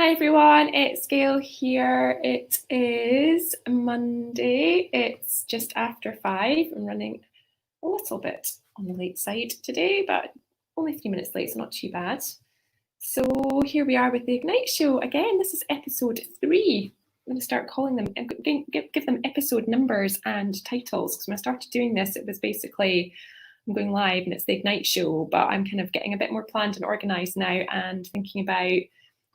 Hi everyone, it's Gail here. It is Monday. It's just after 5. I'm running a little bit on the late side today, but only 3 minutes late, so not too bad. So here we are with the Ignite Show again. This is episode 3. I'm going to start calling them, give them episode numbers and titles, because when I started doing this, it was basically I'm going live and it's the Ignite Show, but I'm kind of getting a bit more planned and organised now and thinking about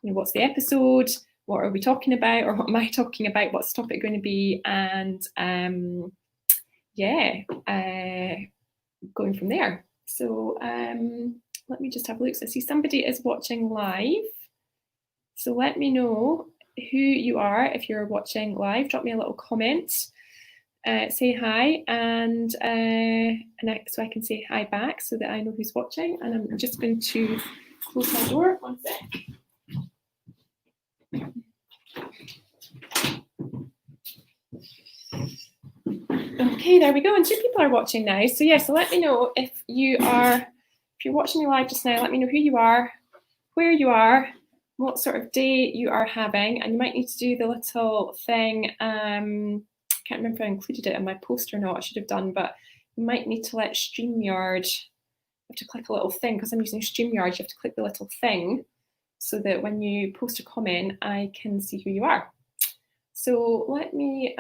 what's the episode, what are we talking about, or what am I talking about, what's the topic going to be, and going from there. So let me just have a look. So I see somebody is watching live. So let me know who you are if you're watching live. Drop me a little comment. Say hi, and so I can say hi back so that I know who's watching. And I'm just going to close my door. One sec. Okay, there we go. And 2 people are watching now. So yeah, so let me know if you're watching me live just now. Let me know who you are, where you are, what sort of day you are having, and you might need to do the little thing. Can't remember if I included it in my post or not. I should have done, but you might need to let StreamYard. You have to click a little thing because I'm using StreamYard. You have to click the little thing so that when you post a comment, I can see who you are. So let me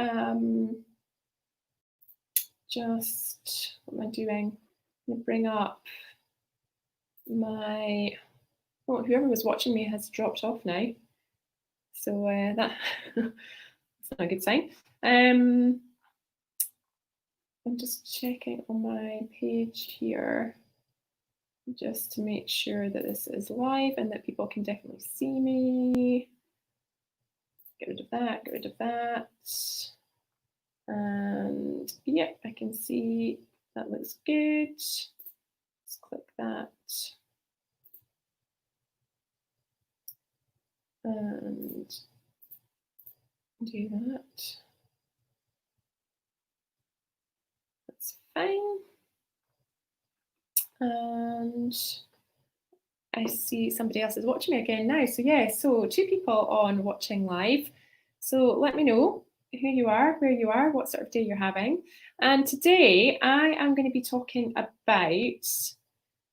just, what am I doing? I'm gonna bring up my, whoever was watching me has dropped off now. So that's not a good sign. I'm just checking on my page here just to make sure that this is live and that people can definitely see me. Get rid of that, get rid of that. And yeah, I can see that looks good. Let's click that. And do that. That's fine. And I see somebody else is watching me again now. So yeah, so 2 people on watching live. So let me know who you are, where you are, what sort of day you're having. And today I am going to be talking about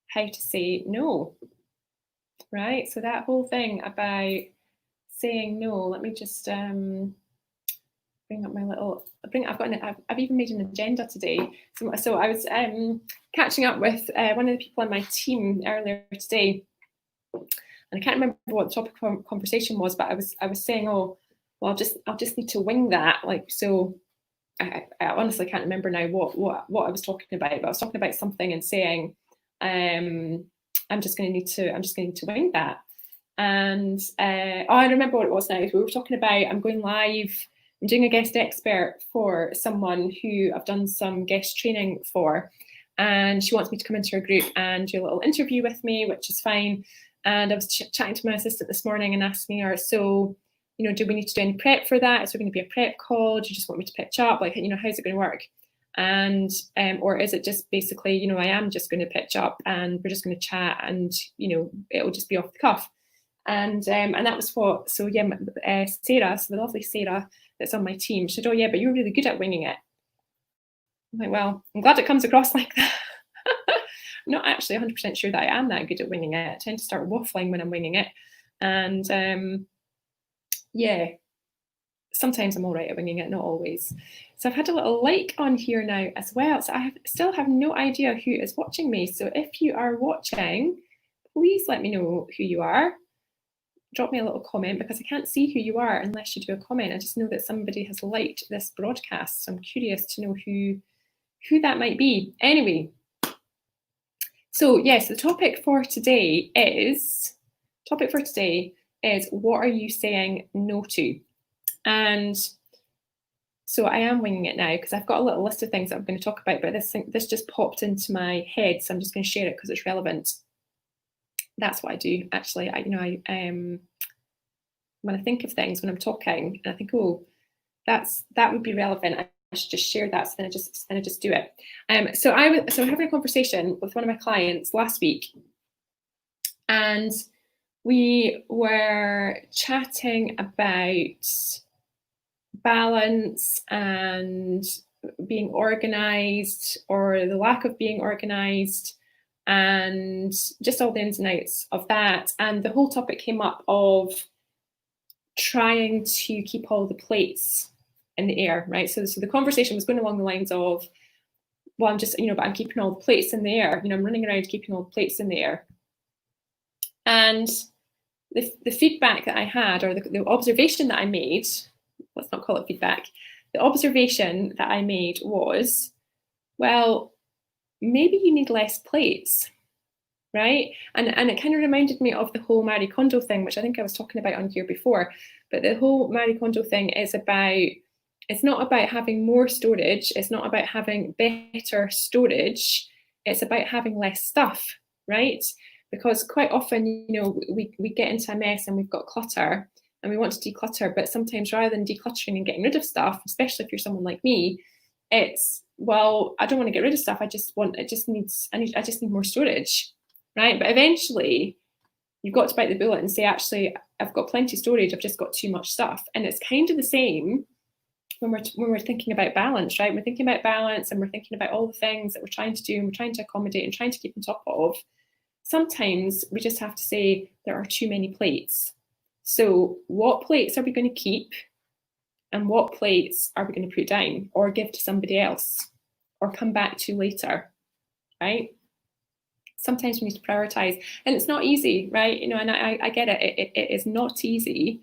how to say no, right? So that whole thing about saying no, let me just bring up my little, I've even made an agenda today. So I was catching up with one of the people on my team earlier today, and I can't remember what the topic of conversation was, but I was saying, oh, well, I'll just need to wing that. Like, so I honestly can't remember now what I was talking about, but I was talking about something and saying, I'm just going to need to wing that. And I remember what it was now. We were talking about, I'm going live. I'm doing a guest expert for someone who I've done some guest training for, and she wants me to come into her group and do a little interview with me, which is fine. And I was chatting to my assistant this morning and asking her, so, do we need to do any prep for that? Is there going to be a prep call? Do you just want me to pitch up? Like, how's it going to work? And or is it just basically, I am just going to pitch up and we're just going to chat and, it'll just be off the cuff. And that was what, so yeah, Sarah, so the lovely Sarah that's on my team, she said, oh yeah, but you're really good at winging it. I'm like, well, I'm glad it comes across like that. I'm not actually 100% sure that I am that good at winging it. I tend to start waffling when I'm winging it. And yeah, sometimes I'm all right at winging it, not always. So I've had a little like on here now as well. So I still have no idea who is watching me. So if you are watching, please let me know who you are. Drop me a little comment, because I can't see who you are unless you do a comment. I just know that somebody has liked this broadcast. So I'm curious to know who that might be. Anyway, so yes, the topic for today is what are you saying no to? And so I am winging it now because I've got a little list of things that I'm going to talk about, but this just popped into my head, so I'm just going to share it because it's relevant. That's what I do, actually. When I think of things when I'm talking, and I think, oh, that would be relevant, I should just share that. So then I just do it. So I'm having a conversation with one of my clients last week, and we were chatting about balance and being organized, or the lack of being organized, and just all the ins and outs of that. And the whole topic came up of trying to keep all the plates in the air, right? So the conversation was going along the lines of, well, I'm just, but I'm keeping all the plates in the air. I'm running around keeping all the plates in the air. And the feedback that I had, or the observation that I made, let's not call it feedback, the observation that I made was, well, maybe you need less plates, right? And it kind of reminded me of the whole Marie Kondo thing, which I think I was talking about on here before. But the whole Marie Kondo thing is about, it's not about having more storage, it's not about having better storage, it's about having less stuff, right? Because quite often, we get into a mess and we've got clutter and we want to declutter, but sometimes rather than decluttering and getting rid of stuff, especially if you're someone like me, it's, well, I don't want to get rid of stuff. I just need more storage, right? But eventually you've got to bite the bullet and say, actually, I've got plenty of storage. I've just got too much stuff. And it's kind of the same when we're thinking about balance, right? We're thinking about balance and we're thinking about all the things that we're trying to do and we're trying to accommodate and trying to keep on top of. Sometimes we just have to say there are too many plates. So what plates are we going to keep? And what plates are we going to put down or give to somebody else or come back to later, right? Sometimes we need to prioritize, and it's not easy, right? And I get it. It is not easy,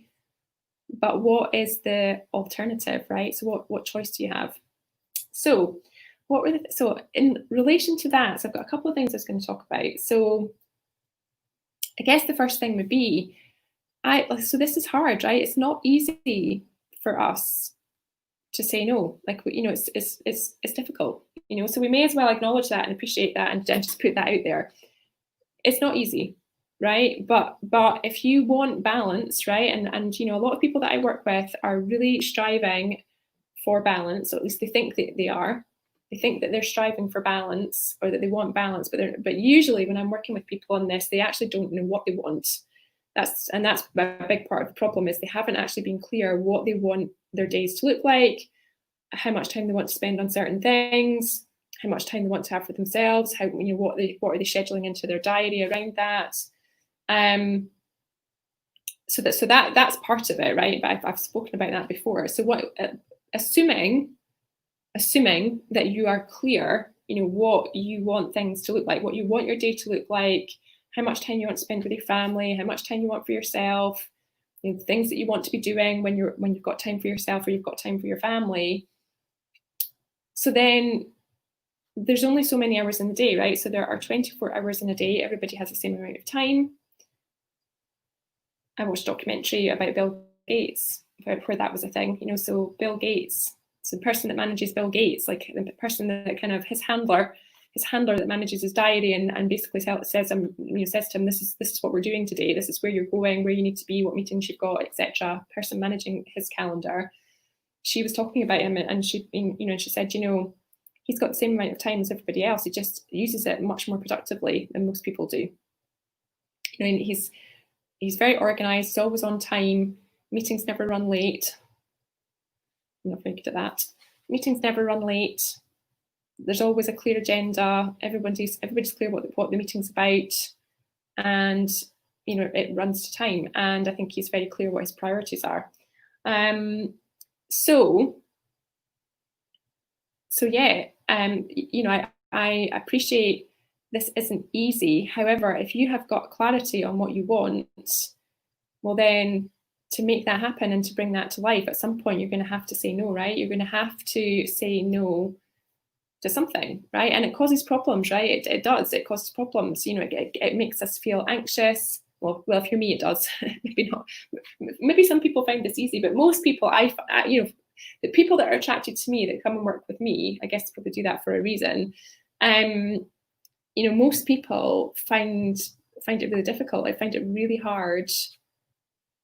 but what is the alternative, right? So what choice do you have? So so in relation to that, so I've got a couple of things I was going to talk about. So I guess the first thing would be, so this is hard, right? It's not easy for us to say no. Like, it's difficult, so we may as well acknowledge that and appreciate that and just put that out there. It's not easy, right? But if you want balance, right, and a lot of people that I work with are really striving for balance, or at least they think that they are. They think that they're striving for balance or that they want balance, but usually when I'm working with people on this, they actually don't know what they want. That's a big part of the problem, is they haven't actually been clear what they want their days to look like, how much time they want to spend on certain things, how much time they want to have for themselves, how, what are they scheduling into their diary around that. So that's part of it, right? But I've spoken about that before. So assuming that you are clear, what you want things to look like, what you want your day to look like, how much time you want to spend with your family, how much time you want for yourself, things that you want to be doing when you've got time for yourself or you've got time for your family. So then there's only so many hours in the day, right? So there are 24 hours in a day. Everybody has the same amount of time. I watched a documentary about Bill Gates, where that was a thing, so Bill Gates, so the person that manages Bill Gates, like the person that kind of his handler that manages his diary and basically says to him, this is what we're doing today, this is where you're going, where you need to be, what meetings you've got, etc. Person managing his calendar. She was talking about him, and she said, he's got the same amount of time as everybody else. He just uses it much more productively than most people do. He's very organized. He's always on time. Meetings never run late. I'm not very good at that. Meetings never run late. There's always a clear agenda. Everybody's clear what the meeting's about, and it runs to time. And I think he's very clear what his priorities are. So yeah, I appreciate this isn't easy. However, if you have got clarity on what you want, well then, to make that happen and to bring that to life, at some point you're going to have to say no, right? You're going to have to say no to something, right? And it causes problems, right? It does. It causes problems. It makes us feel anxious. Well, for me it does. Maybe not. Maybe some people find this easy, but most people, the people that are attracted to me, that come and work with me, I guess people do that for a reason. Most people find it really difficult. I find it really hard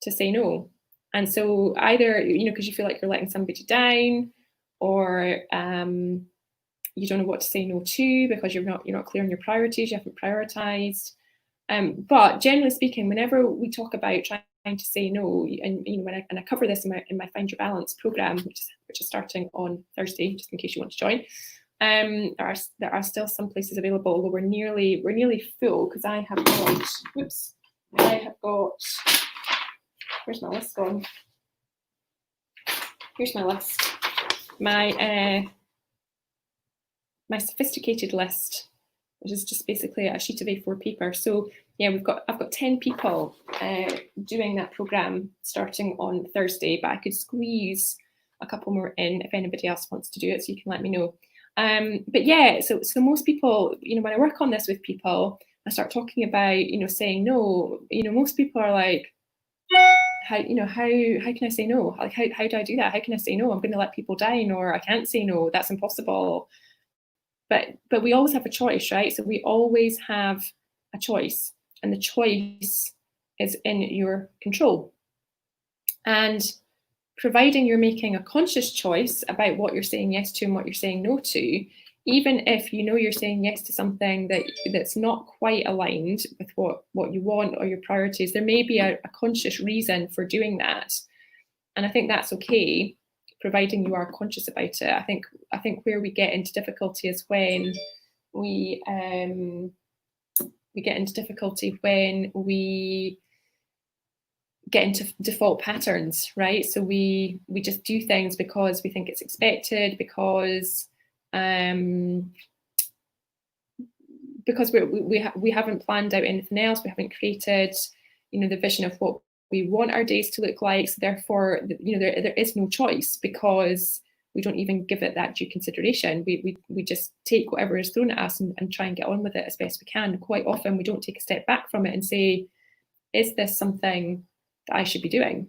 to say no. And so either, because you feel like you're letting somebody down, or you don't know what to say no to because you're not clear on your priorities, you haven't prioritized. But generally speaking, whenever we talk about trying to say no, and when I cover this in my Find Your Balance program, which is starting on Thursday, just in case you want to join. There are still some places available, although we're nearly full, because I have got, where's my list gone? Here's my list. My sophisticated list, which is just basically a sheet of A4 paper. So yeah, I've got 10 people doing that program starting on Thursday, but I could squeeze a couple more in if anybody else wants to do it, so you can let me know. But yeah, so most people, when I work on this with people, I start talking about, saying no, most people are like, how can I say no? Like, how do I do that? How can I say no? I'm going to let people down, or I can't say no, that's impossible. But we always have a choice, right? So we always have a choice, and the choice is in your control. And providing you're making a conscious choice about what you're saying yes to and what you're saying no to, even if you're saying yes to something that's not quite aligned with what you want or your priorities, there may be a conscious reason for doing that. And I think that's okay, providing you are conscious about it. I think where we get into difficulty is when we get into difficulty when we get into default patterns, right? So we just do things because we think it's expected, because we haven't planned out anything else. We haven't created, the vision of what we want our days to look like. So therefore, there is no choice, because we don't even give it that due consideration. We just take whatever is thrown at us and try and get on with it as best we can. Quite often, we don't take a step back from it and say, is this something that I should be doing?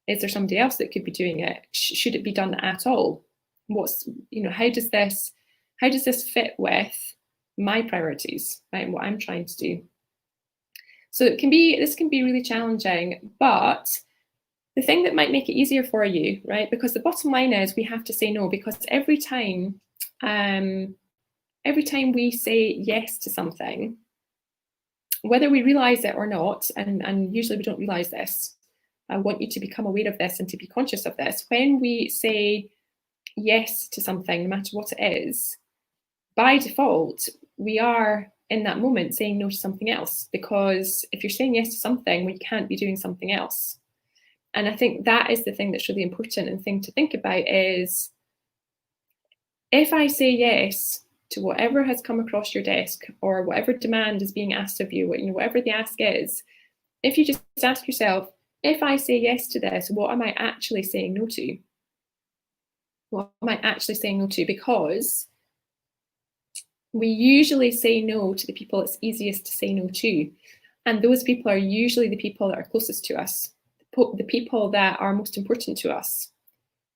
Is there somebody else that could be doing it? Should it be done at all? How does this fit with my priorities, right, and what I'm trying to do? So this can be really challenging, but the thing that might make it easier for you, right, because the bottom line is we have to say no, because every time we say yes to something, whether we realize it or not, and usually we don't realize this, I want you to become aware of this and to be conscious of this. When we say yes to something, no matter what it is, by default, we are in that moment saying no to something else, because if you're saying yes to something, we can't be doing something else. And I think that is the thing that's really important, and thing to think about is, if I say yes to whatever has come across your desk, or whatever demand is being asked of you, whatever the ask is, if you just ask yourself, if I say yes to this, what am I actually saying no to? What am I actually saying no to? Because we usually say no to the people it's easiest to say no to. And those people are usually the people that are closest to us, the people that are most important to us.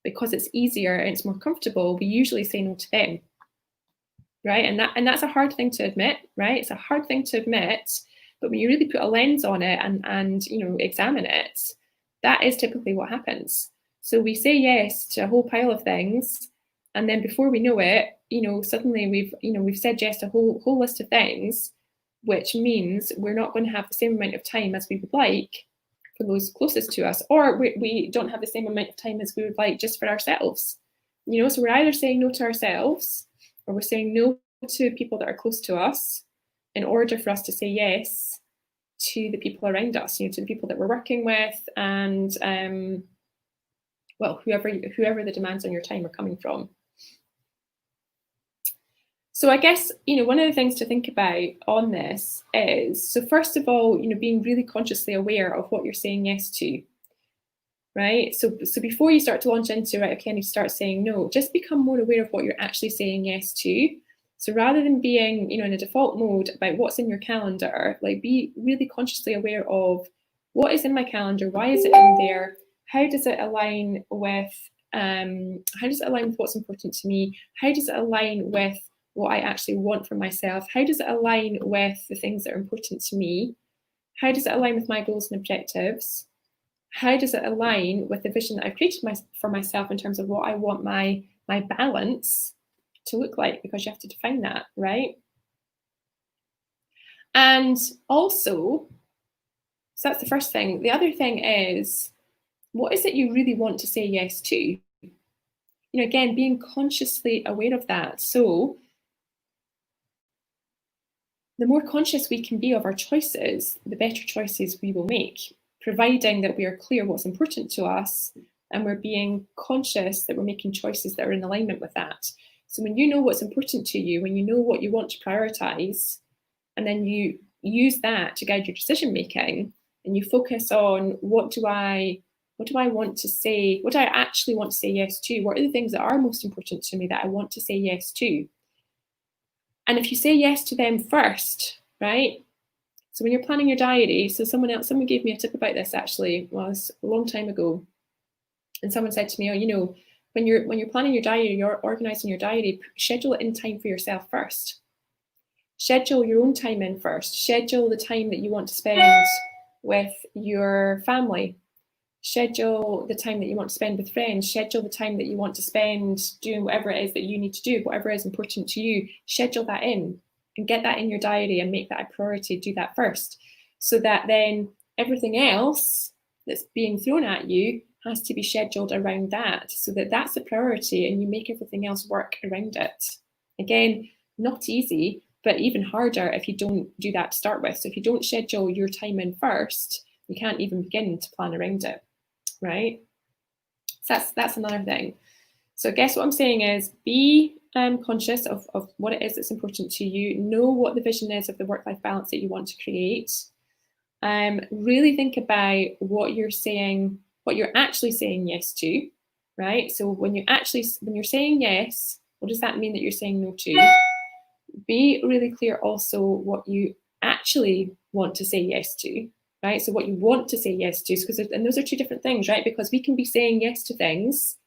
Because it's easier and it's more comfortable, we usually say no to them. Right? And that's a hard thing to admit, right? It's a hard thing to admit, but when you really put a lens on it and examine it, that is typically what happens. So we say yes to a whole pile of things, and then before we know it, suddenly we've said yes to a whole list of things, which means we're not going to have the same amount of time as we would like for those closest to us, or we don't have the same amount of time as we would like just for ourselves. So we're either saying no to ourselves, or we're saying no to people that are close to us in order for us to say yes to the people around us, to the people that we're working with, and whoever the demands on your time are coming from. So I guess, one of the things to think about on this is, so first of all, being really consciously aware of what you're saying yes to, right? So before you start to launch into, right, okay, I need to start saying no, just become more aware of what you're actually saying yes to. So rather than being, in a default mode about what's in your calendar, like, be really consciously aware of what is in my calendar, why is it in there, how does it align with what's important to me, how does it align with what I actually want for myself, how does it align with the things that are important to me, how does it align with my goals and objectives, how does it align with the vision that I've created for myself in terms of what I want my balance to look like, because you have to define that, right? And also, so that's the first thing. The other thing is, what is it you really want to say yes to? You know, again, being consciously aware of that. So the more conscious we can be of our choices, the better choices we will make, providing that we are clear what's important to us and we're being conscious that we're making choices that are in alignment with that. So when you know what's important to you, when you know what you want to prioritize, and then you use that to guide your decision making, and you focus on what do I want to say, what do I actually want to say yes to? What are the things that are most important to me that I want to say yes to? And if you say yes to them first, right? So when you're planning your diary, so someone gave me a tip about this actually, was a long time ago. And someone said to me, oh, you know, when you're planning your diary, you're organizing your diary, schedule it in time for yourself first. Schedule your own time in first. Schedule the time that you want to spend with your family. Schedule the time that you want to spend with friends. Schedule the time that you want to spend doing whatever it is that you need to do, whatever is important to you. Schedule that in and get that in your diary and make that a priority. Do that first, so that then everything else that's being thrown at you has to be scheduled around that, so that that's a priority and you make everything else work around it. Again, not easy, but even harder if you don't do that to start with. So if you don't schedule your time in first, you can't even begin to plan around it, right? So that's another thing. So I guess what I'm saying is be conscious of what it is that's important to you. Know what the vision is of the work-life balance that you want to create. Really think about what you're actually saying yes to, right? So when you're saying yes, what does that mean that you're saying no to? Be really clear also what you actually want to say yes to, right? So what you want to say yes to, and those are two different things, right? Because we can be saying yes to things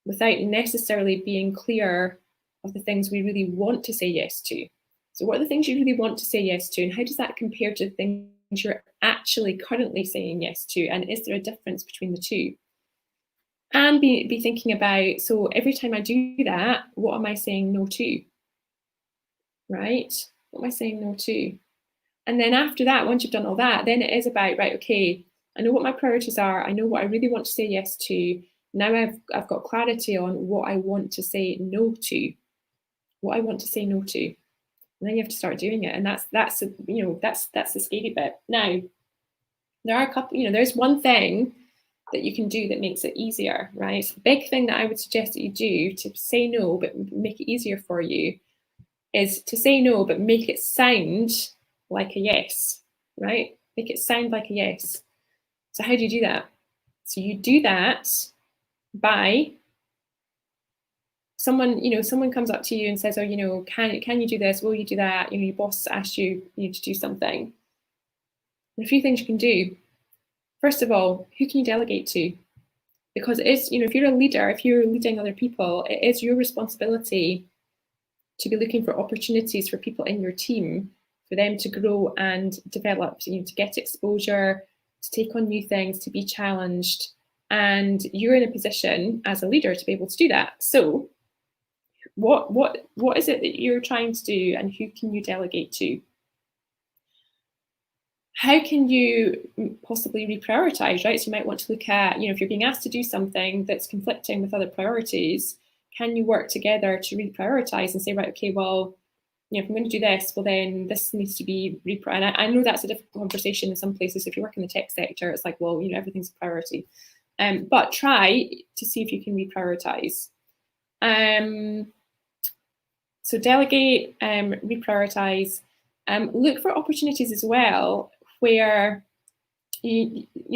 without necessarily being clear of the things we really want to say yes to. So what are the things you really want to say yes to, and how does that compare to the things you're actually currently saying yes to? And is there a difference between the two? And be thinking about, so every time I do that, what am I saying no to? Right? What am I saying no to? And then after that, once you've done all that, then it is about, right, okay, I know what my priorities are. I know what I really want to say yes to. Now I've got clarity on what I want to say no to, what I want to say no to. And then you have to start doing it. And that's the scary bit. Now, there are a couple, there's one thing that you can do that makes it easier, right? So the big thing that I would suggest that you do to say no, but make it easier for you, is to say no, but make it sound like a yes, right? Make it sound like a yes. So how do you do that? So you do that by someone comes up to you and says, oh, can you do this? Will you do that? Your boss asked you to do something. And a few things you can do. First of all, who can you delegate to? Because it is, if you're a leader, if you're leading other people, it is your responsibility to be looking for opportunities for people in your team, for them to grow and develop, to get exposure, to take on new things, to be challenged. And you're in a position as a leader to be able to do that. So what is it that you're trying to do, and who can you delegate to? How can you possibly reprioritize, right? So you might want to look at, if you're being asked to do something that's conflicting with other priorities, can you work together to reprioritize and say, right, okay, well, if I'm going to do this, well, then this needs to be and I know that's a difficult conversation in some places. If you work in the tech sector, it's like, well, everything's a priority. But try to see if you can reprioritize. So delegate, reprioritize. Look for opportunities as well where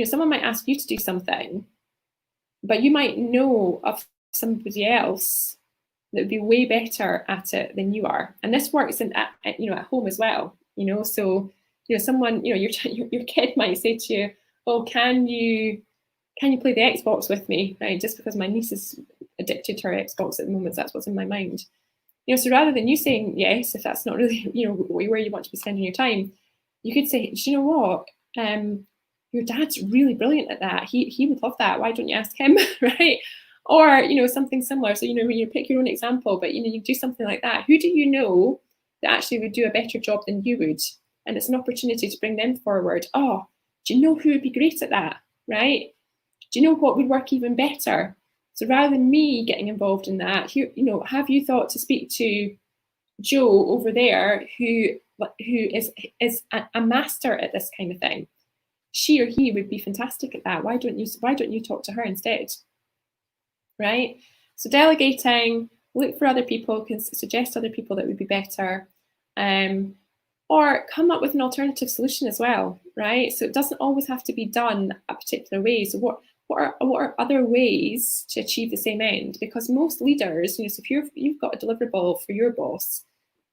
someone might ask you to do something, but you might know of somebody else that would be way better at it than you are. And this works at home as well. So someone, your kid might say to you, oh, can you play the Xbox with me? Right? Just because my niece is addicted to her Xbox at the moment, so that's what's in my mind. So rather than you saying yes, if that's not really, where you want to be spending your time, you could say, do you know what? Your dad's really brilliant at that. He would love that. Why don't you ask him, right? Or, something similar. So, you pick your own example, but, you do something like that. Who do you know that actually would do a better job than you would? and it's an opportunity to bring them forward. Oh, do you know who would be great at that, right? Do you know what would work even better? So rather than me getting involved in that, have you thought to speak to Joe over there who is a master at this kind of thing? She or he would be fantastic at that. Why don't you talk to her instead? Right? So delegating, look for other people, can suggest other people that would be better, or come up with an alternative solution as well, right? So it doesn't always have to be done a particular way. So what are other ways to achieve the same end? Because most leaders, so if you've got a deliverable for your boss,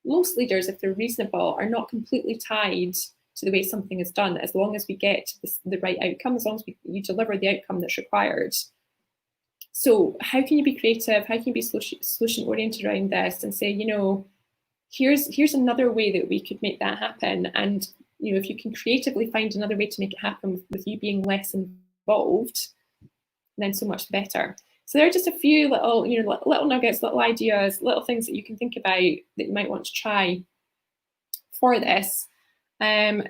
most leaders, if they're reasonable, are not completely tied to the way something is done, as long as we get the right outcome, as long as you deliver the outcome that's required. So how can you be creative? How can you be solution oriented around this and say, here's another way that we could make that happen? And if you can creatively find another way to make it happen with you being less involved, then so much better. So there are just a few little, little nuggets, little ideas, little things that you can think about that you might want to try for this.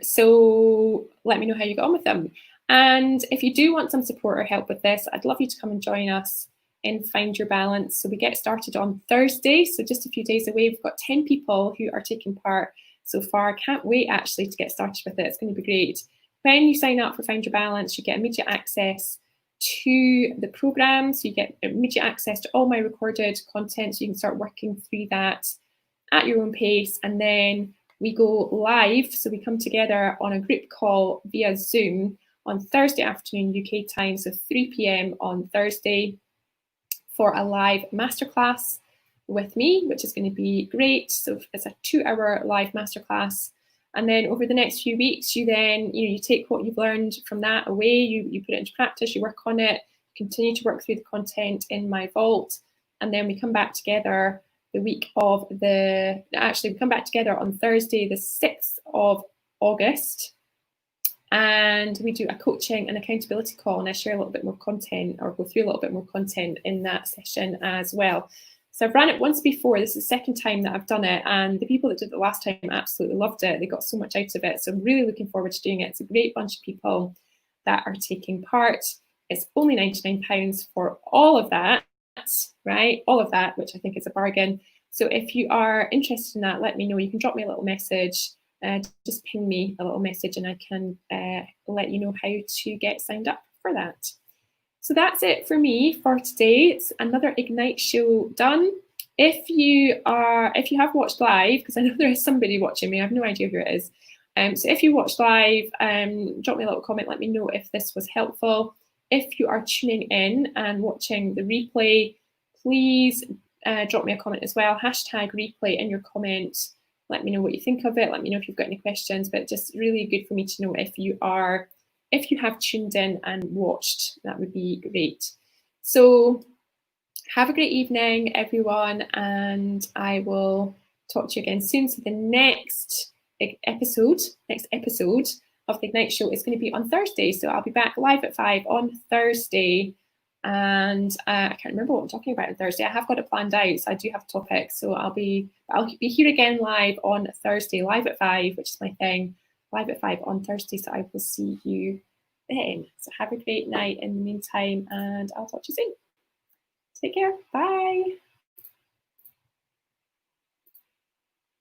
So let me know how you get on with them. And if you do want some support or help with this, I'd love you to come and join us in Find Your Balance. So we get started on Thursday, so just a few days away. We've got 10 people who are taking part so far. Can't wait actually to get started with it. It's going to be great. When you sign up for Find Your Balance, you get immediate access to the program. So you get immediate access to all my recorded content, so you can start working through that at your own pace. And then we go live, so we come together on a group call via Zoom on Thursday afternoon UK time, so 3 p.m. on Thursday, for a live masterclass with me, which is going to be great. So it's a 2-hour live masterclass. And then over the next few weeks, you take what you've learned from that away, you put it into practice, you work on it, continue to work through the content in my vault, and then we come back together we come back together on Thursday, the 6th of August, and we do a coaching and accountability call, and I share a little bit more content, or go through a little bit more content in that session as well. So I've run it once before. This is the second time that I've done it, and the people that did it last time absolutely loved it. They got so much out of it. So I'm really looking forward to doing it. It's a great bunch of people that are taking part. It's only £99 for all of that, right? All of that, which I think is a bargain. So if you are interested in that, let me know. You can drop me a little message. Just ping me a little message and I can let you know how to get signed up for that. So that's it for me for today. It's another Ignite show done. If you have watched live, because I know there is somebody watching me, I have no idea who it is. So if you watched live, drop me a little comment, let me know if this was helpful. If you are tuning in and watching the replay, please drop me a comment as well. #replay in your comment. Let me know what you think of it. Let me know if you've got any questions, but just really good for me to know if you have tuned in and watched. That would be great. So have a great evening, everyone, and I will talk to you again soon. So the next episode of the Ignite show is going to be on Thursday. So I'll be back live at 5 on Thursday. And I can't remember what I'm talking about on Thursday. I have got it planned out, so I do have a topic. So I'll be here again live on Thursday, live at 5, which is my thing, live at 5 on Thursday. So I will see you then. So have a great night in the meantime, and I'll talk to you soon. Take care. Bye.